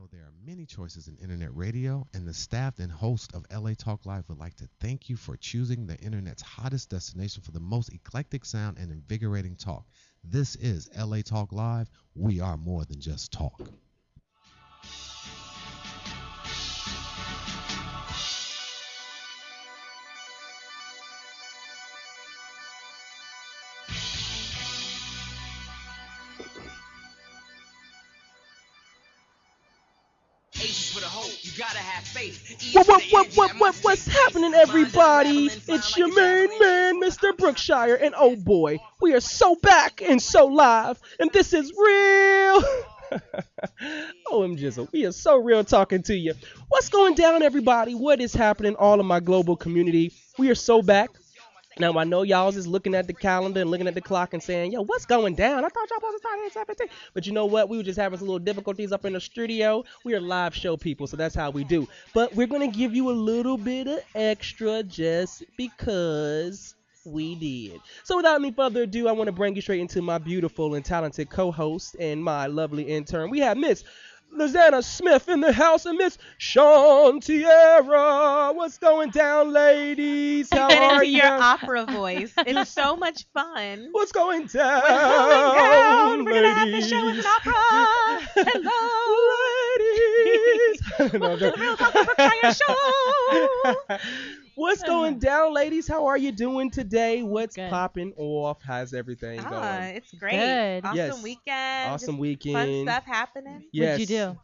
know there are many choices in internet radio, and the staff and host of LA Talk Live would like to thank you for choosing the internet's hottest destination for the most eclectic sound and invigorating talk. This is LA Talk Live. We are more than just talk. What's happening, everybody? It's your main man, Mr. Brookshire, and oh boy, we are so back and so live, and this is real. We are so real talking to you. What's going down, everybody? What is happening, all of my global community? We are so back. Now, I know y'all is looking at the calendar and looking at the clock and saying, yo, what's going down? I thought y'all supposed to start at 17. But you know what? We were just having some little difficulties up in the studio. We are live show people, so that's how we do. But we're going to give you a little bit of extra just because we did. So without any further ado, I want to bring you straight into my beautiful and talented co-host and my lovely intern. We have Miss Lizanna Smith in the house and Miss Sean Tierra. What's going down, ladies? How are you? Your opera voice. It's so much fun. What's going down? What's going down? We're gonna have ladies? the show with an opera. Ladies. Welcome to the Real Talk with Brookshire show. What's going down, ladies? How are you doing today? What's Good. popping off? How's everything going? It's great. Good. Awesome Yes. weekend. Awesome Just weekend. Fun stuff happening. Yes. What'd you do?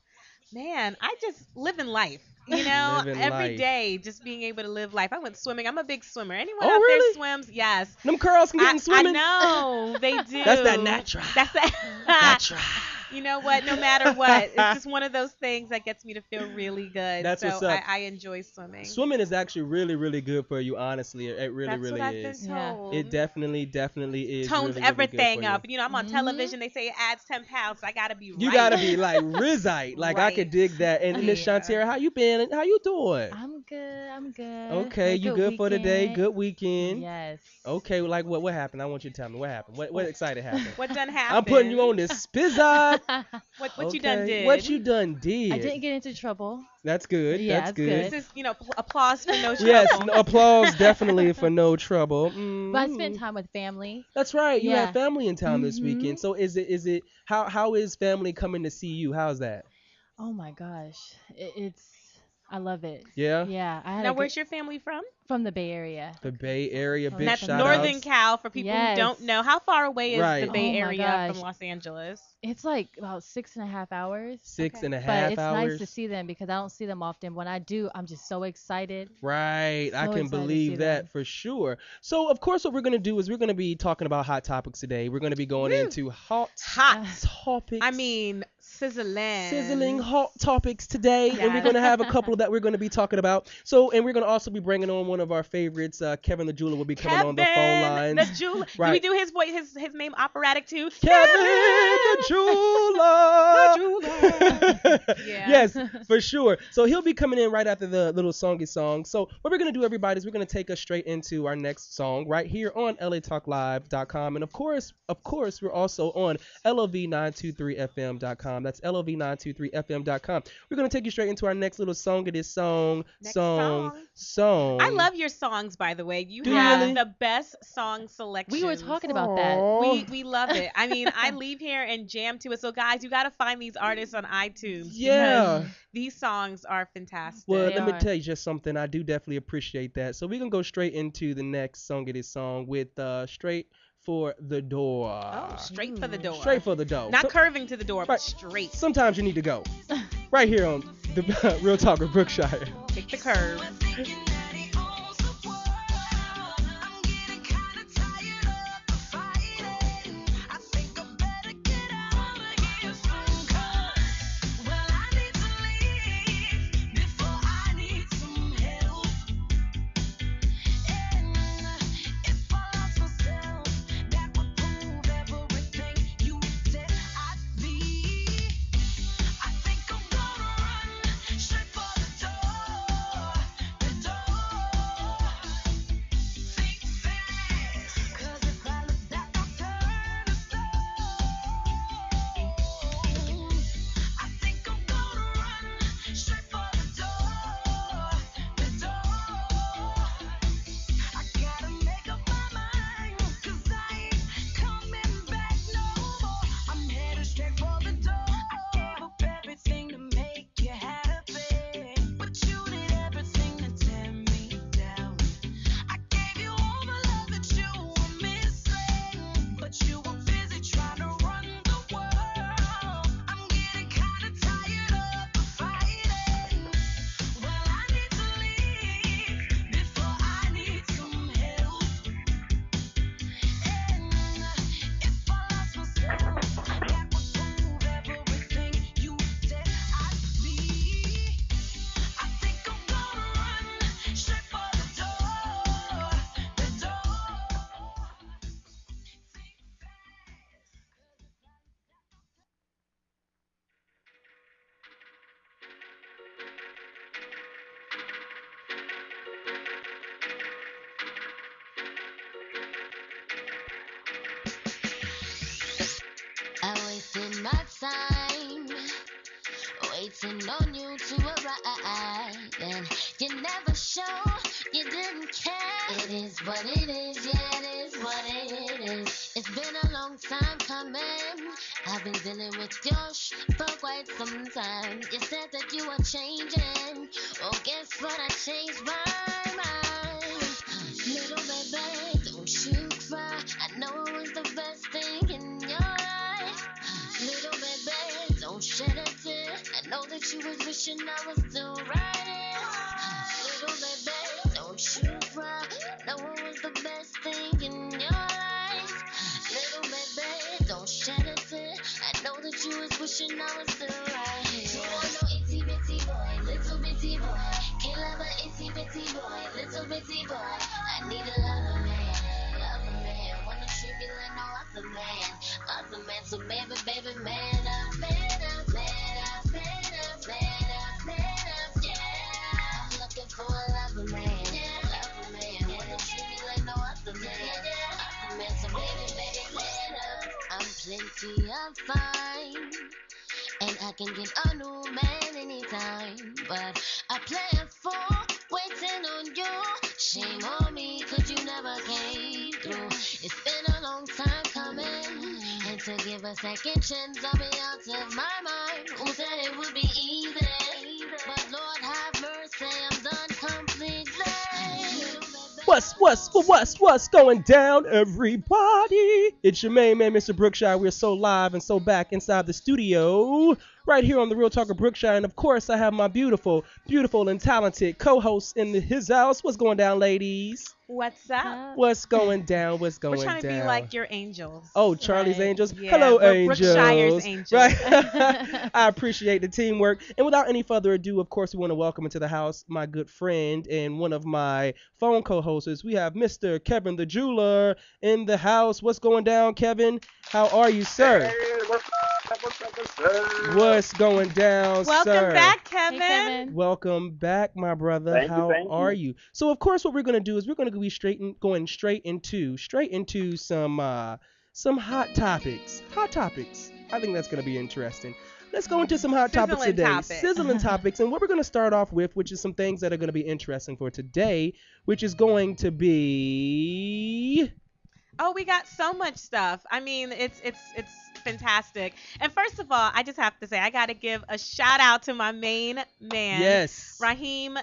Man, I just living life. You know, Living every life. day, just being able to live life. I went swimming. I'm a big swimmer. Anyone Oh, out really? there swims? Yes. Them curls can get in I swimming. know they do. That's that natural. That's that. Natural. You know what? No matter what, it's just one of those things that gets me to feel really good. That's so what's up. I enjoy swimming. Swimming is actually really, really good for you, honestly. It really, That's really what I've is. been Yeah. told. It definitely is. tones really, really everything good for up. You know, I'm on television. They say it adds 10 pounds. So I gotta be You right. gotta be like Rizite. Like I could Right. dig that. And Miss Yeah. Shantiera, how you been? How you doing? I'm good. Okay, Had a you good for today? weekend. Good weekend. Yes. Okay, like what happened? I want you to tell me what happened. What excited happened? What done happened? I'm putting you on this spizza. What you done did? What you done did? I didn't get into trouble. That's good. Yeah, That's it's good. This is, applause for no trouble. Yes, applause definitely for no trouble. But I spent time with family. That's right. You Yeah. had family in town this Mhm. weekend. So is it how is family coming to see you? How's that? Oh my gosh. I love it. Yeah. Yeah. I had Now, a where's good, your family from? from the Bay Area. The Bay Area, Oh, big That's shout Northern outs. Cal for people Yes. who don't know. How far away is Right. the Bay Oh my Area gosh. from Los Angeles? It's like about 6.5 hours. Six Okay. and a But half it's hours. nice to see them because I don't see them often. When I do, I'm just so excited. Right. I So can excited to believe see that them. for sure. So, of course, what we're going to do is we're going to be talking about hot topics today. We're going to be going into hot topics. I mean, sizzling hot topics today, and we're Yes. going to have a couple that we're going to be talking about. So, and we're going to also be bringing on one of our favorites, Kevin the Jeweler will be coming on the phone lines. The jeweler. Right. Do we do his voice, his name operatic too? Kevin the Jeweler. Yeah. Yes, for sure. So he'll be coming in right after the little songy song. So what we're gonna do, everybody, is we're gonna take us straight into our next song right here on latalklive.com, and of course, we're also on lov923fm.com. That's lov923fm.com. We're gonna take you straight into our next little song. It is song. I love your songs, by the way. You Do you have really? the best song selection. We were talking about that. Aw. We love it. I mean, I leave here and jam to it. So guys, you got to find these artists on iTunes. Yeah. because These songs are fantastic. Well, They let me are. tell you just something. I do definitely appreciate that. So we're gonna go straight into the next song of this song with Straight for the Door. Oh, straight for the door. Straight for the door. Not So- curving to the door, Right. but straight. Sometimes you need to go. Right here on the Real Talk with Brookshire. Take the curve. Straight for the door. waiting on you to arrive. And you never show, you didn't care. It is what it is, yeah, it is what it is. It's been a long time coming. I've been dealing with your for quite some time. You said that you were changing. Oh, guess what? I changed my mind. Little baby, don't you cry. I know it was the best thing in your life. Little baby, don't shed a tear. I know that you was wishing I was still riding. Little baby, don't you cry. I know it was the best thing in your life. Little baby, don't shed a tear. I know that you was wishing I was still right here. You want no itty bitty boy, little bitty boy. Can't love a itty bitty boy, little bitty boy. I need a lover man. Wanna treat me like no other man. So baby, baby, man up, man up, man up, man up, man up, man up, yeah. I'm looking for a lover man. Wanna treat me like no other man. So baby, baby, man up. I'm plenty of fine, and I can get a new man anytime. But I play it for waiting on you. Shame on me, 'cause you never came through. It's been a long time coming, and to give a second chance, I'll be out of my mind. Who said it would be easy? But Lord have mercy, I'm done completely. What's going down, everybody? It's your main man, Mr. Brookshire. We're so live and so back inside the studio, right here on the Real Talk of Brookshire. And of course, I have my beautiful and talented co-host in his house. What's going down, ladies? What's up? What's going down? We're trying to be like your angels. Oh, Charlie's Right. Angels. Yeah, Hello, we're angels. Brookshire's angels. Right. I appreciate the teamwork. And without any further ado, of course, we want to welcome into the house my good friend and one of my phone co-hosts. We have Mr. Kevin the Jeweler in the house. What's going down, Kevin? How are you, sir? Hey, what's up? What's going down, Welcome sir? back, Hey, Kevin. Kevin. Welcome back, my brother. Thank you, How thank are you. you? So, of course, what we're gonna do is we're gonna be going straight into some hot topics. Hot topics. I think that's gonna be interesting. Let's go into some hot topics Sizzling today. topics. Sizzling topics, and what we're gonna start off with, which is some things that are gonna be interesting for today, which is going to be. Oh, we got so much stuff. I mean, it's fantastic. And first of all, I just have to say I got to give a shout out to my main man, Yes. Raheem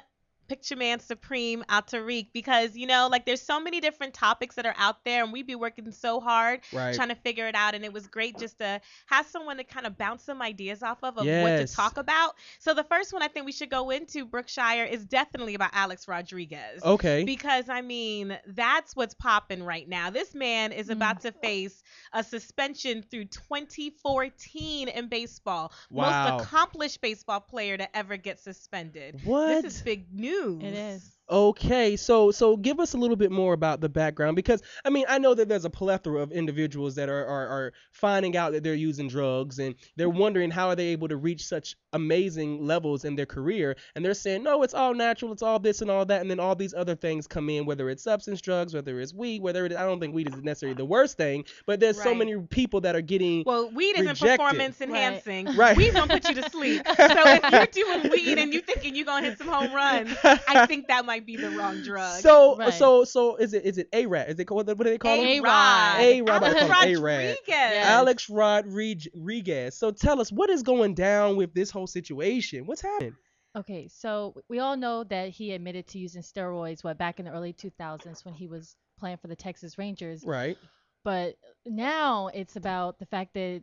Picture Man Supreme out Tariq, because like there's so many different topics that are out there and we'd be working so hard Right. trying to figure it out, and it was great just to have someone to kind of bounce some ideas off of what to Yes. talk about. So the first one I think we should go into, Brookshire, is definitely about Alex Rodriguez. Okay. Because I mean, that's what's popping right now. This man is about to face a suspension through 2014 in baseball. Wow. Most accomplished baseball player to ever get suspended. What? This is big news. It is. Okay, so give us a little bit more about the background, because I mean I know that there's a plethora of individuals that are finding out that they're using drugs, and they're wondering how are they able to reach such amazing levels in their career, and they're saying no, it's all natural, it's all this and all that, and then all these other things come in, whether it's substance drugs, whether it's weed, I don't think weed is necessarily the worst thing, but there's so Right. many people that are getting Well, weed isn't rejected. performance enhancing. Right. Weed's gonna put you to sleep. So if you're doing weed and you thinking you're gonna hit some home runs, I think that might be the wrong drug. So Right. so is it A-Rad? Is it what do they call him? A-Rod. A-Rod. Alex I call him A-Rad. Rodriguez. Yes. Alex Rodriguez. So tell us, what is going down with this whole situation? What's happening? Okay, so we all know that he admitted to using steroids back in the early 2000s when he was playing for the Texas Rangers. Right. But now it's about the fact that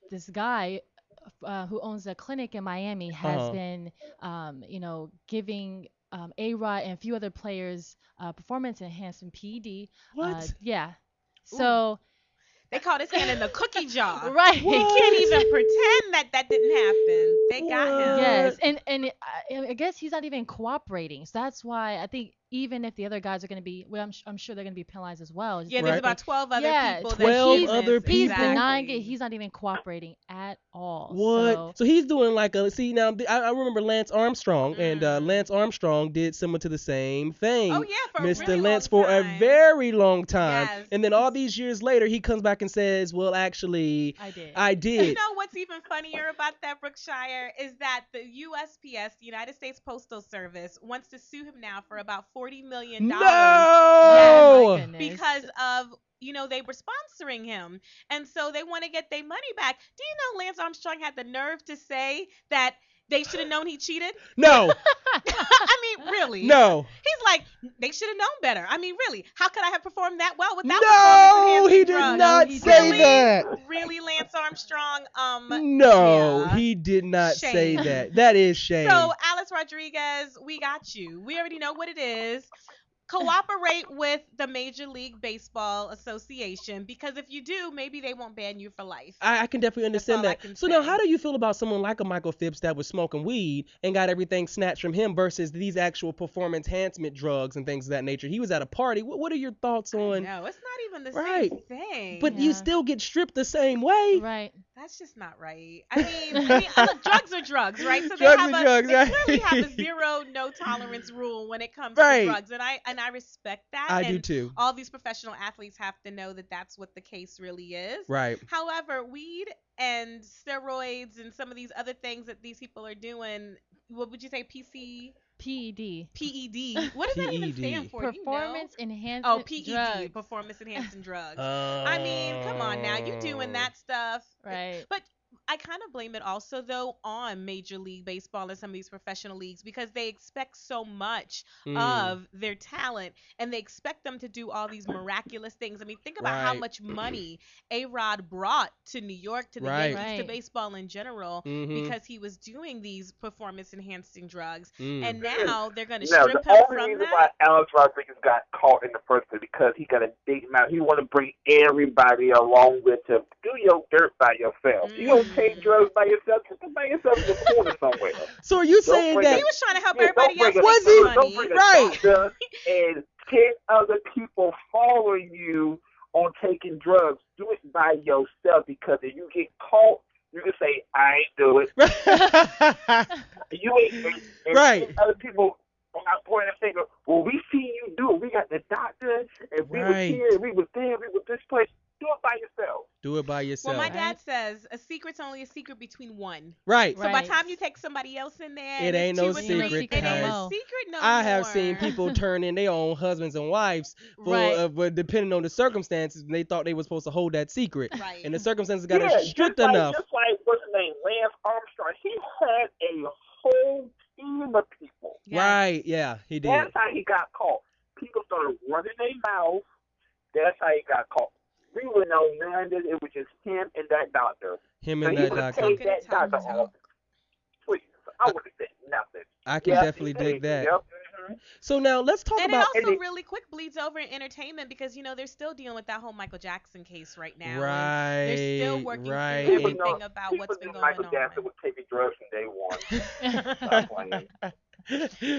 this guy who owns a clinic in Miami has Uh-huh. been, giving A-Rod and a few other players performance enhancing PED. What? Yeah. So, They caught his hand in the cookie jar. right. He can't even pretend that didn't happen. They got him. Yes, and I guess he's not even cooperating. So that's why I think even if the other guys are going to be, well, I'm sure they're going to be penalized as well. Yeah, Right. there's about 12 other Yeah, people. 12 that other he's He's people? denying it. He's not even cooperating at all. What? So he's doing like see now I remember Lance Armstrong, and Mm. Lance Armstrong did similar to the same thing. Oh, yeah, for a Mr. really Lance long for a time. very long time. Yes. And then all these years later he comes back and says, well, actually I did. I did. You know what's what's even funnier about that, Brookshire, is that the USPS, the United States Postal Service, wants to sue him now for about $40 million. No. Oh my goodness. Because of they were sponsoring him, and so they want to get their money back. Do you know Lance Armstrong had the nerve to say that they should have known he cheated? No. I mean, really? No. He's like, they should have known better. I mean, really? How could I have performed that well without No, he did drugs? not No, he say Really? that. Really, Lance Armstrong? No, yeah. he did not say Shame. that. That is shame. So, Alex Rodriguez, we got you. We already know what it is. Cooperate with the Major League Baseball Association, because if you do, maybe they won't ban you for life. I can definitely understand all I that. can So now, say. how do you feel about someone like a Michael Phipps that was smoking weed and got everything snatched from him versus these actual performance enhancement drugs and things of that nature? He was at a party. What are your thoughts on? No, it's not even the Right. same thing. But you Yeah. still get stripped the same way. Right. That's just not right. I mean, look, drugs are drugs, right? So Drugs they are drugs, they right? clearly have a zero no tolerance rule when it comes Right. to drugs, and I respect that. I and do too. all these professional athletes have to know that that's what the case really is. Right. However, weed and steroids and some of these other things that these people are doing, what would you say, PED. PED? What does that even PED. stand for? Do you know? Performance enhancement Oh, PED, drugs. performance enhancing drugs. I mean, come on now, you doing that stuff. Right. But I kind of blame it also, though, on Major League Baseball and some of these professional leagues, because they expect so much of their talent, and they expect them to do all these miraculous things. I mean, think about how Right. much money A-Rod brought to New York, to the Right. Yankees, to Right. baseball in general, Mhm. because he was doing these performance-enhancing drugs. Mm. And now they're going to No, strip the him only from reason that. why Alex Rodriguez got caught in the first place because he got a big mouth. He want to bring everybody along with him. Do your dirt by yourself. You don't take drugs by yourself. Just by yourself in the corner somewhere. So are you saying bring that? He was trying to help Yeah, everybody else don't make bring some a- don't money. bring a Right. doctor and 10 other people following you on taking drugs. Do it by yourself, because if you get caught, you can say, I ain't do it. You ain't. And Right. 10 other people are not pointing a finger. Well, we see you do it. We got the doctor, and we was Right. here, we was there, we was this place. Do it by yourself. Do it by yourself. Well, my Right. dad says a secret's only a secret between one. Right. So by Right. the time you take somebody else in there, It and ain't it's no two or three, secret, it ain't a cuz secret no I have more. seen people turn in their own husbands and wives for, Right. but depending on the circumstances, they thought they were supposed to hold that secret, Right. and the circumstances got Yeah, strict just enough. Just like, what's his name, Lance Armstrong. He had a whole team of people. Yes. Right? Yeah, he did. That's how he got caught. People started running their mouth. That's how he got caught. We would know none that it was just him and that doctor. Him So and he that would have doctor. paid that doctor off. Please, I would have said nothing. I can Yep, definitely he dig paid. that. Yep. So now let's talk And about. it also and it- really quick bleeds over in entertainment, because they're still dealing with that whole Michael Jackson case right now. and Right. they're still working Right. through People everything know- about people what's been knew going Michael on. Jackson was taking drugs from day one. Stop playing.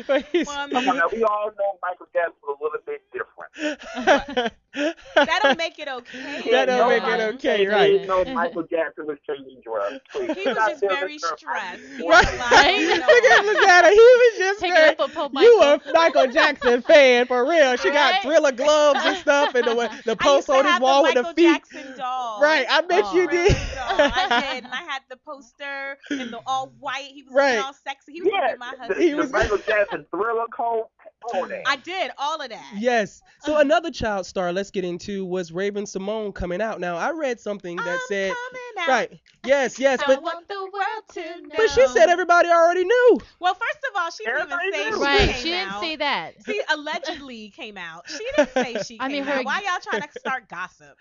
But he's- Well, I Come on mean, now, we all know Michael Jackson was a little bit different. that don't make it okay. That don't make it though. okay, They right. didn't know Michael Jackson was taking drugs. Please. He was Stop just building very stuff. stressed. He Right. had a lot going Look on. at Lasana. He was just Taking very- it for Pope You Michael. a Michael Jackson fan for real. She got Right? Thriller gloves and stuff, and the I used post to on his have wall the with the Michael feet. Jackson doll. Right, I bet Oh. you Thriller did. doll. I did, and I had the poster in the all white. He was Right. looking all sexy. He was gonna Yeah, be my the, husband. He the was- Michael Jackson Thriller coat, all that. I did all of that. Yes. So another child star let's get into was Raven Simone coming out. Now I read something that I'm said coming out. right. Yes, I but want the world to know. but she said everybody already knew. Well, first of all, she didn't even Everybody say knew. she Right. came She didn't out. say that. She allegedly came out. She didn't say she I came mean, her out. Why y'all trying to start gossip?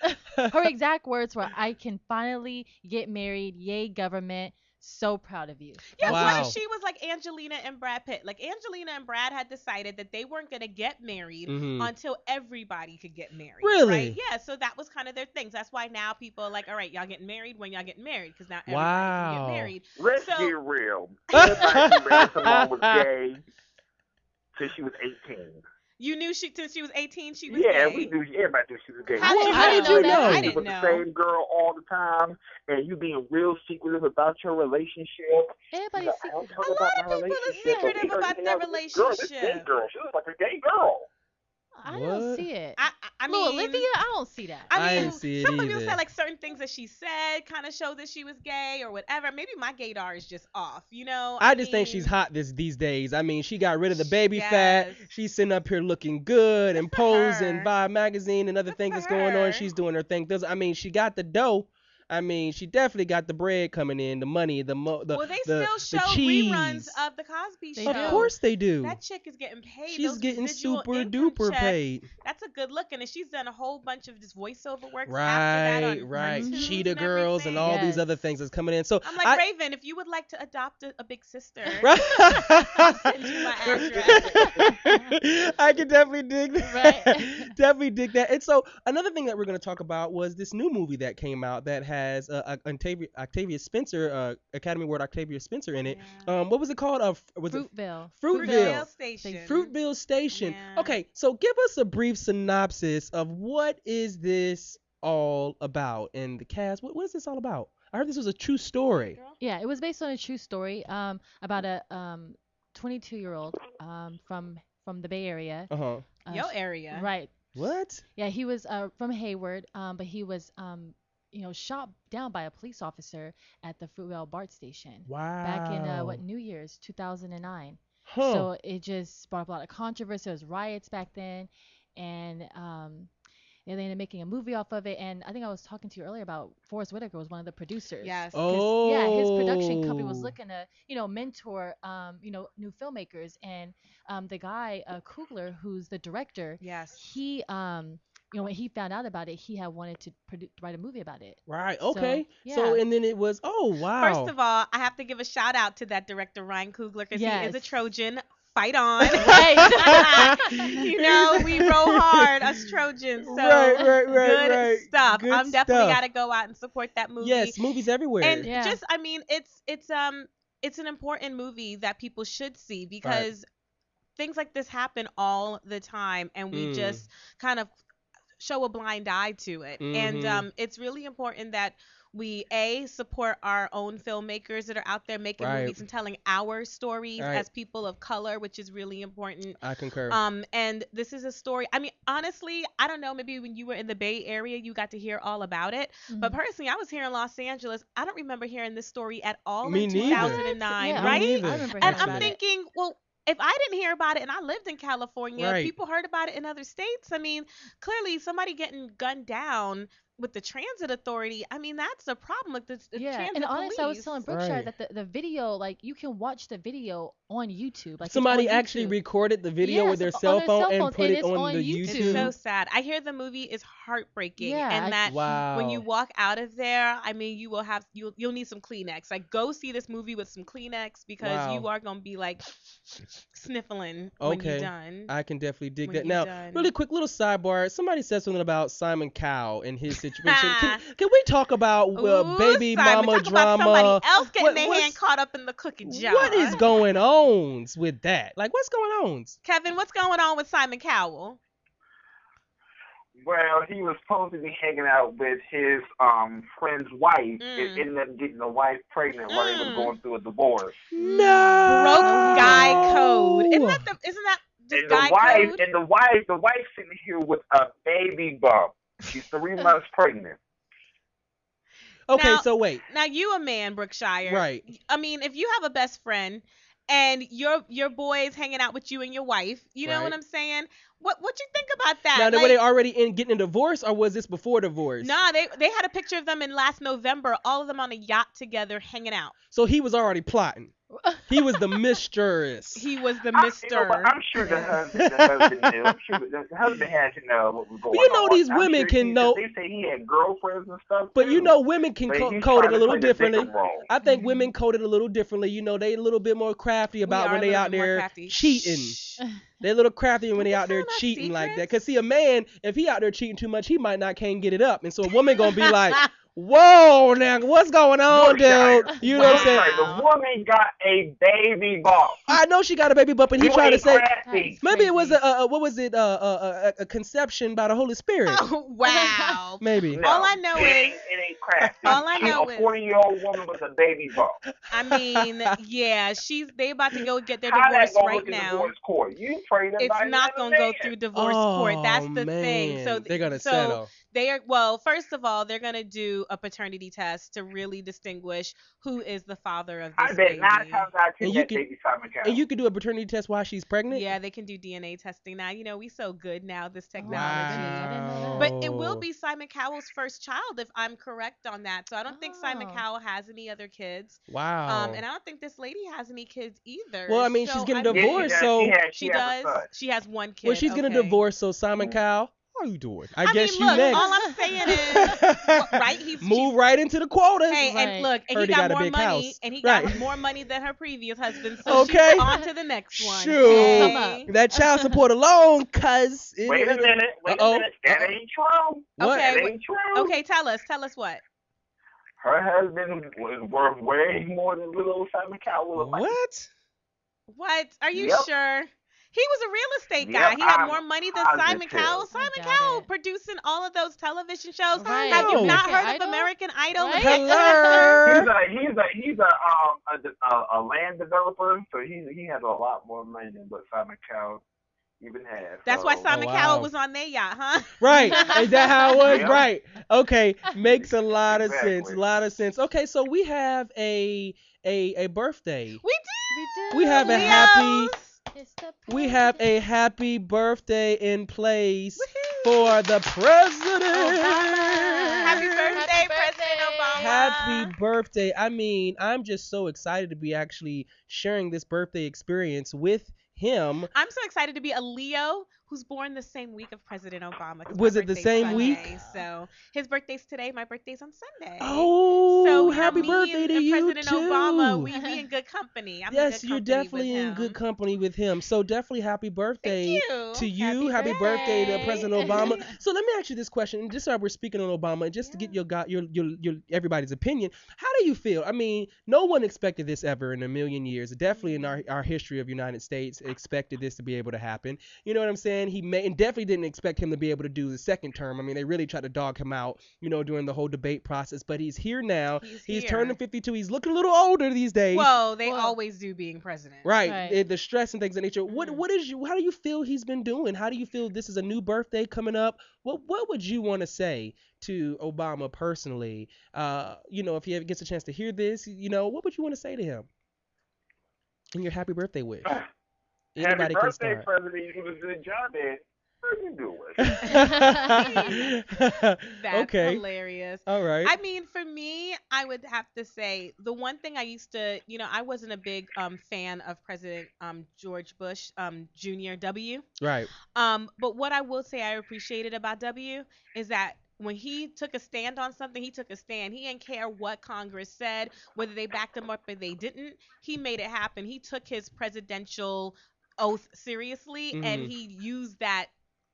Her exact words were, "I can finally get married. Yay, government. So proud of you." Yeah, Wow. what if she was like Angelina and Brad Pitt? Like Angelina and Brad had decided that they weren't gonna get married Mhm. until everybody could get married. Really? Right? Yeah. So that was kind of their things. That's why now people are like, all right, y'all getting married when y'all getting married, because now everybody can Wow. get married. Let's So- get real. Everybody knew Raven Simone was gay since she was 18. You knew since she was 18, she was Yeah, gay. we knew. Everybody knew she was gay. How did you How know? did you know? I You didn't with know. the same girl all the time, and you being real secretive about your relationship. Everybody's I don't talk A about lot my of people are relationship, but secretive we heard, about you their know, this girl, this gay relationship. girl, she was like a gay girl. I What? don't see it. I Little mean, Olivia, I don't see that. I I mean, didn't see it some people either. say like certain things that she said kind of showed that she was gay or whatever. Maybe my gaydar is just off, you know? I just think mean, she's hot these days. I mean, she got rid of the baby fat. Yes. She's sitting up here looking good and for posing, her. Vibe magazine and other Good things for that's going on. her. She's doing her thing. I mean, she got the dough. I mean, she definitely got the bread coming in, the money, the Well, they the still show cheese. reruns of the Cosby They Show. Of do. course they do. That chick is getting paid. She's Those getting residual super income duper checks, paid. That's a good look, and she's done a whole bunch of just voiceover works after that Right, on right. cartoons Cheetah and Girls and all these Yes. other things that's coming in. So I'm like, Raven, if you would like to adopt a big sister, Right. send you my address. I can definitely dig that. Right. Definitely dig that. And so another thing that we're going to talk about was this new movie that came out that has Octavia Spencer, Academy Award Octavia Spencer in it. Yeah. What was it called? Was it Fruitville. Fruitville? Station. Fruitville Station. Yeah. Okay, so give us a brief synopsis of what is this all about and the cast. What is this all about? I heard this was a true story. Girl. Yeah, it was based on a true story about a 22-year-old from the Bay Area. Uh-huh. Your area. Right. What? Yeah, he was from Hayward, but he was shot down by a police officer at the Fruitvale BART station Wow. back in New Year's 2009. Huh. So it just sparked a lot of controversy. There was riots back then, and they ended up making a movie off of it. And I think I was talking to you earlier about Forrest Whitaker was one of the producers. Yes. 'Cause, Oh. yeah, his production company was looking to, mentor, new filmmakers. And the guy, Coogler, who's the director, Yes. he, when he found out about it, he had wanted to write a movie about it. Right. Okay. So, So yeah. and then it was wow. First of all, I have to give a shout out to that director Ryan Coogler because he is a Yes. Trojan. Fight on. Right. We roll hard, us Trojans. So Right, good right. stuff. Good I'm definitely stuff. gotta go out and support that movie. Yes, movies everywhere. And Yeah. just I mean, it's an important movie that people should see because things like this happen all the time and we just kind of show a blind eye to it. Mhm. And it's really important that we support our own filmmakers that are out there making Right. movies and telling our stories Right. as people of color, which is really important. I concur. And this is a story. I mean, honestly, I don't know. Maybe when you were in the Bay Area, you got to hear all about it. But personally, I was here in Los Angeles. I don't remember hearing this story at all Me in neither. 2009, Yeah, right? Me neither. I remember And hearing I'm about it. thinking, well, if I didn't hear about it and I lived in California, Right. people heard about it in other states. I mean, clearly somebody getting gunned down with the transit authority. I mean, that's a problem with the Yeah, transit and honestly, I was police. telling Brookshire Right. that the video, like, you can watch the video on YouTube. Like, it's Somebody on actually YouTube. recorded the video with their Yes, cell on their phone cell and phone, put and it it's on on the YouTube. It's YouTube. so sad. I hear the movie is heartbreaking, Yeah, and that Wow. when you walk out of there, I mean, you'll need some Kleenex. Like, go see this movie with some Kleenex because Wow. you are gonna be like sniffling when Okay. you're done. I can definitely dig When that. you're Now, done. really quick little sidebar. Somebody said something about Simon Cowell and his situation. Can we talk about Ooh, baby Simon, mama talk about drama? somebody else getting their what's- hand caught up in the cookie jar. What is going on with that? Like, what's going on? Kevin, what's going on with Simon Cowell? Well, he was supposed to be hanging out with his friend's wife and ended up getting the wife pregnant while they were going through a divorce. No. Broke guy code. Isn't that just And guy code? the wife sitting here with a baby bump. She's 3 months pregnant. Okay, Now- so wait. Now you a man, Brookshire. Right. I mean, if you have a best friend and your boy is hanging out with you and your wife, you know Right. what I'm saying? What you think about that? Now, Like, were they already getting a divorce, or was this before divorce? nah, they had a picture of them in last November, all of them on a yacht together hanging out. So he was already plotting. He was the mistress. He was the But mister. I'm sure the husband knew. I'm sure the husband had to know what was going You know on. these I'm women sure can know- They say he had girlfriends and stuff. But you too. know, women can But he's code it trying a to little play the differently. victim role. I think women code it a little differently. You know, they a little bit more crafty about are when a they little out bit more there crafty. cheating. Shh. They're a little crafty when Don't they be out there telling our cheating like that. secrets. Cause see, a man, if he out there cheating too much, he might not can't get it up. And so a woman gonna be like, Whoa, now what's going on, dude? Yorkshire. You know what I'm saying? Yorkshire. The Wow. woman got a baby bump. I know she got a baby bump, and he You trying to ain't say That crafty. is maybe it was crazy. what was it a conception by the Holy Spirit? Oh, wow. Maybe. No, All I know is, it ain't crafty. all I She know a is, 40-year-old woman with a baby bump. I mean, yeah, they about to go get their How that divorce gonna right look in now. divorce court? You prayed It's about not another gonna go man. through divorce court. Oh That's the thing. man, they're gonna So settle. they are, well, first of all, they're gonna do a paternity test to really distinguish who is the father of I this bet 9 baby. times out of 10 And you that can baby Simon and you Cowell. can do a paternity test while she's pregnant. Yeah, they can do DNA testing now. You know, we so good now, this Oh my technology. goodness, I didn't know that. But it will Wow. be Simon Cowell's first child, if I'm correct on that. So I don't think Simon Oh. Cowell has any other kids. Wow. And I don't think this lady has any kids either. Well, I mean, she's So getting I Yeah, mean, she divorced, does. so she She has a does. son. She has one kid. well, she's getting a Okay. divorce. So Simon Mm. Cowell, how you doing? I I guess mean, you look, next. all I'm saying is, right? Move right into the quotas. Hey, and Right. look, and Heard he he got got a more big money, house. and he Right. got more money than her previous husband. So Okay. she's on to the next one. Shoot. Come Okay. up. That child support alone, cuz. Wait a minute. Uh-oh. That ain't true. What? Okay, That wh- ain't true. Okay, tell us what. Her husband was worth way more than little old Simon Cowell. What? What? Are you Yep. sure? He was a real estate Yep, guy. He had I'm more money than Simon positive. Cowell. I Simon doubt Cowell it. producing all of those television shows. Right. Have you know. not American heard of Idol? American Idol? Right? He's a land developer, so he has a lot more money than what Simon Cowell even has. That's why so- Simon wow. Cowell was on their yacht, huh? Right. Is that how it was? Yep. Right. Okay. Makes a lot of sense. Exactly. A lot of sense. Okay, so we have a birthday. We We do. We have a Leos. happy It's the we have a president. happy birthday in place Woohoo. for the president. Happy birthday, Happy President birthday. Obama. Happy birthday. I mean, I'm just so excited to be actually sharing this birthday experience with him. I'm so excited to be a Leo who's born the same week of President Obama. 'Cause my Was it the birthday's same Sunday, week? So his birthday's today. My birthday's on Sunday. Oh, So you know, happy me birthday and, to and you President too. Obama, we in good company. I'm Yes, in you're good company definitely with in him. good company with him. So definitely happy birthday Thank to you. you. Happy Happy birthday to birthday. President Obama. So let me ask you this question, and just so we're speaking on Obama, and just to get your everybody's opinion. How do you feel? I mean, no one expected this ever in a million years. Definitely in our history of United States, expected this to be able to happen. You know what I'm saying? He may and definitely didn't expect him to be able to do the second term. I mean, they really tried to dog him out, during the whole debate process. But he's here now. He's here. turning 52. He's looking a little older these days. Well, they Well- always do being president. Right, Right. the stress and things of nature. Mhm. How do you feel he's been doing? How do you feel this is a new birthday coming up? What would you want to say to Obama personally? If he ever gets a chance to hear this, what would you want to say to him? In your happy birthday wish. Anybody Happy can birthday, start. President. You do a good job at it. How you doing? That's Okay. hilarious. All right. I mean, for me, I would have to say the one thing I used to, I wasn't a big fan of President George Bush Jr. W. Right. But what I will say I appreciated about W is that when he took a stand on something, he took a stand. He didn't care what Congress said, whether they backed him up or they didn't. He made it happen. He took his presidential oath seriously, and Mhm. he used that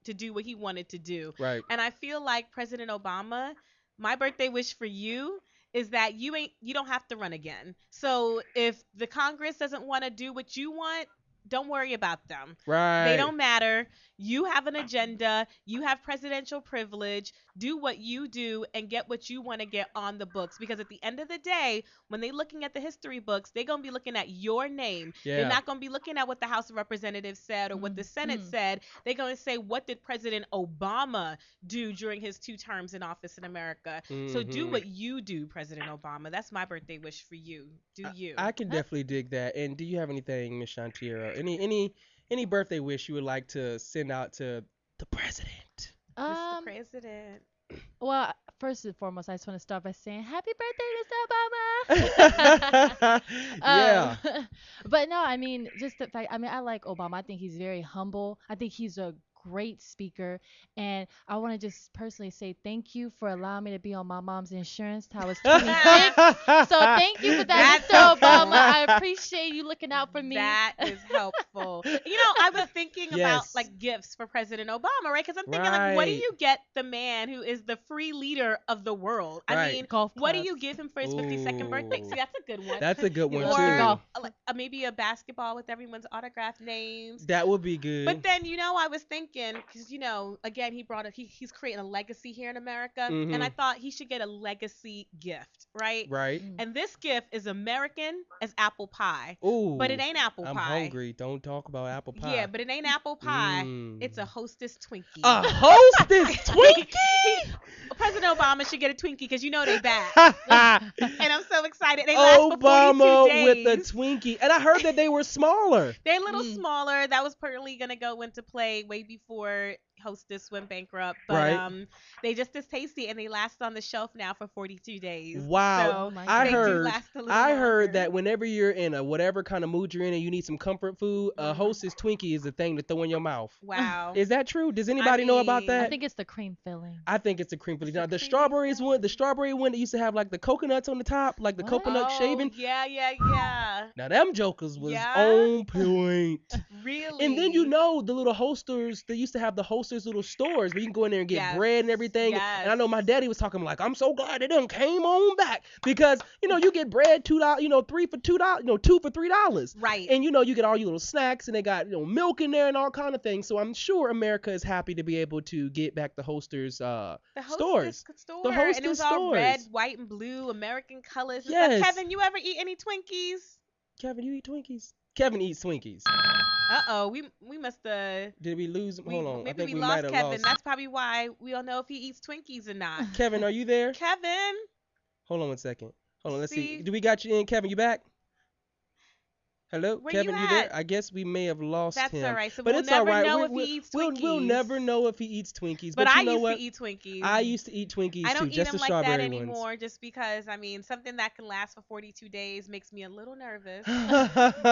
to do what he wanted to do. Right. And I feel like President Obama, my birthday wish for you is that you don't have to run again. So if the Congress doesn't want to do what you want, don't worry about them. Right. They don't matter. You have an agenda. You have presidential privilege. Do what you do and get what you want to get on the books. Because at the end of the day, when they're looking at the history books, they're going to be looking at your name. Yeah. They're not going to be looking at what the House of Representatives said or what the Senate said. They're going to say, what did President Obama do during his 2 terms in office in America? So do Mhm. what you do, President Obama. That's my birthday wish for you. Do you. I can definitely dig that. And do you have anything, Miss Shantiera? Any birthday wish you would like to send out to the president? Mr. President. Well, first and foremost, I just want to start by saying happy birthday, Mr. Obama. Yeah. But no, I mean, just the fact, I mean, I like Obama. I think he's very humble. I think he's a great speaker. And I want to just personally say thank you for allowing me to be on my mom's insurance till I was 26. So thank you for that, That's Mr. Obama. helpful. I appreciate you looking out for me. That is helpful. I was thinking about Yes. like gifts for President Obama, right? Because I'm thinking like, what do Right. you get the man who is the free leader of the world? I Right. mean, Golf what do clubs. you give him for his 52nd birthday? Ooh. See, that's a good one. That's a good He one loves to too. golf. Like maybe a basketball with everyone's autographed names. That would be good. But then, I was thinking, because, again, he's creating a legacy here in America. And I Mhm. thought he should get a legacy gift, right? Right. Mm. And this gift is American as apple pie. Ooh. But it ain't apple I'm pie. hungry. Don't talk about apple pie. Yeah, but it ain't apple pie. Mm. It's a Hostess Twinkie. A Hostess Twinkie. President Obama should get a Twinkie because they bad. And I'm so excited. They last for 42 Obama days. with the Twinkie, and I heard that they were smaller. They're a little smaller. That was apparently going to go into play way before Hostess went bankrupt. But Right. they just as tasty, and they last on the shelf now for 42 days. Wow. Oh my I they do heard last a little I heard longer. that whenever you're in a whatever kind of mood you're in and you need some comfort food, a Hostess Twinkie is the thing to throw in your mouth. Wow. Is that true? Does anybody know about mean, that? I think it's the cream filling. I think it's a cream filling. Now the cream strawberry one that used to have like the coconuts on the top, like the What? coconut shaving. Yeah, yeah. Now them jokers was Yeah? on point. Really? And then the little hosters, they used to have the hosters little stores where you can go in there and get Yes, bread and everything. yes. And I know my daddy was talking like, I'm so glad they done came on back because you get bread $2, 3 for $2, 2 for $3. Right. And you get all your little snacks and they got milk in there and all kind of things. So I'm sure America is happy to be able to get back the hosters the stores. Hostess store. The and it was Hostess all red, stores. white, and blue, American colors. And Yes. stuff. Kevin, you ever eat any Twinkies? Kevin, you eat Twinkies? Kevin eats Twinkies. Uh-oh, we must have. Did we lose him? Hold on. I Maybe think we we lost might have Kevin. lost. That's probably why we don't know if he eats Twinkies or not. Kevin, are you there? Kevin, Hold on one second. Hold on, let's see. See? Do we got you in? Kevin, you back? Hello? Where Kevin, you you there? at? I guess we may have lost that's him. all right. So But we'll it's all never right. know We- if he eats we'll, Twinkies. we'll never know if he eats Twinkies. But you I know used what? to eat Twinkies. I used to eat Twinkies I don't too, eat just them the like that strawberry anymore, ones. just because something that can last for 42 days makes me a little nervous. But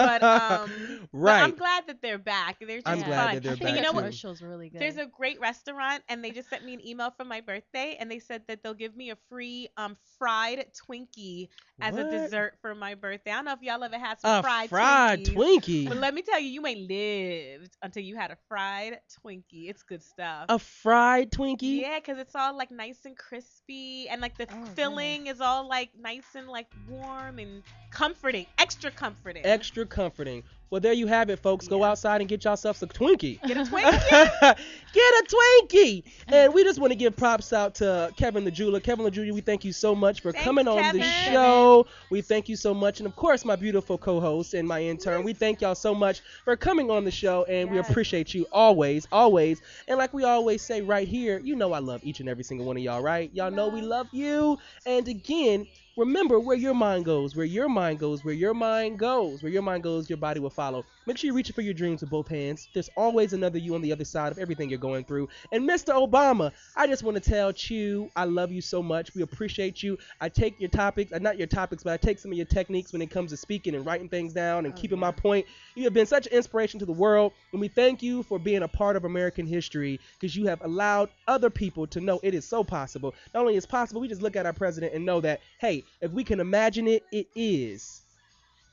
right. I'm glad that they're back. They're just I'm glad fun. that they're I think back you know the what? too. commercial's really good. There's a great restaurant, and they just sent me an email for my birthday, and they said that they'll give me a free fried Twinkie as a What? dessert for my birthday. I don't know if y'all ever had some A fried Twinkies. Twinkie. But let me tell you, you ain't lived until you had a fried Twinkie. It's good stuff. A fried Twinkie? Yeah, 'cause it's all like nice and crispy, and like the Oh, filling is all like nice and like warm and comforting, extra comforting. Extra comforting. Well, there you have it, folks. Go Yeah. outside and get yourself some Twinkie. Get a Twinkie. Get a Twinkie. And we just want to give props out to Kevin the Jeweler. Kevin the Jeweler, we thank you so much for Thanks, coming on the Kevin. show. We thank you so much. And of course, my beautiful co-host and my intern, we thank y'all so much for coming on the show. And we Yes. appreciate you always, always. And like we always say right here, I love each and every single one of y'all, right? Y'all know we love you. And again, remember where your mind goes, where your mind goes, where your mind goes, where your mind goes, your body will follow. Make sure you reach for your dreams with both hands. There's always another you on the other side of everything you're going through. And Mr. Obama, I just want to tell you, I love you so much. We appreciate you. I take your topics, not your topics, but I take some of your techniques when it comes to speaking and writing things down and keeping my point. You have been such an inspiration to the world. And we thank you for being a part of American history because you have allowed other people to know it is so possible. Not only is it possible, we just look at our president and know that, hey, if we can imagine it, it is.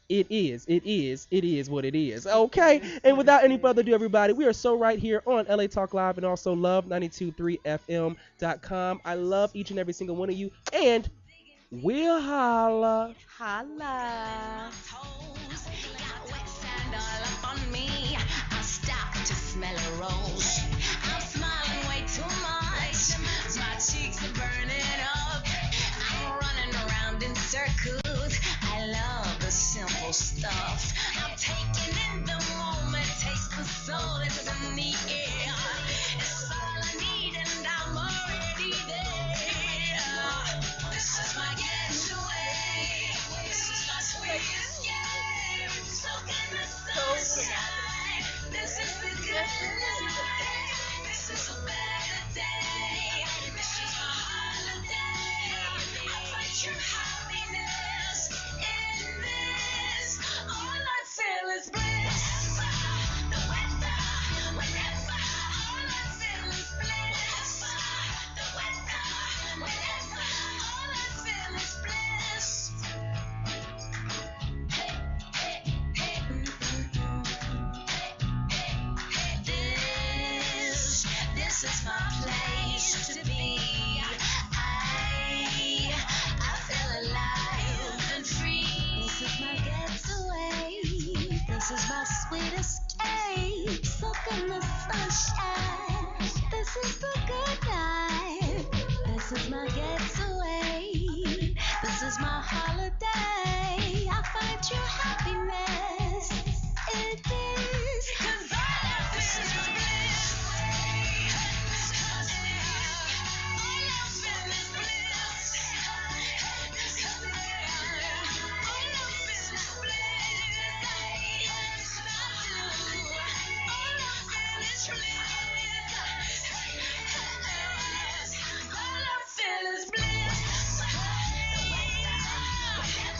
It is what it is. Okay. And without any further ado, everybody, we are so right here on LA Talk Live and also love923fm.com. I love each and every single one of you. And we'll holla. Holla. Toes, got wet sand all up on me. I stop to smell a rose. I'm smiling way too much. My cheeks are burning up. I'm running around in circles. I love the simple stuff. I'm taking in the moment. Taste the soul that's in the air. It's all I need and I'm already there. This is my getaway. This is my sweet escape. Soak in the sunshine. This is the good life. This is a better day. This is a holiday. I find your happiness in this. All I wish to be. I feel alive and free. This is my getaway. This is my sweet escape. Soak in the sunshine. This is the good life. This is my getaway. This is my holiday. I find true happiness. It is 'cause all I feel is bliss. All I feel is bliss. All I feel is bliss. Yes, I do. All I feel is bliss. All I feel is bliss.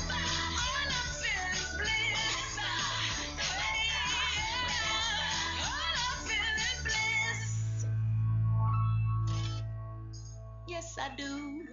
All I feel is bliss. All I feel is bliss. Yes, I do.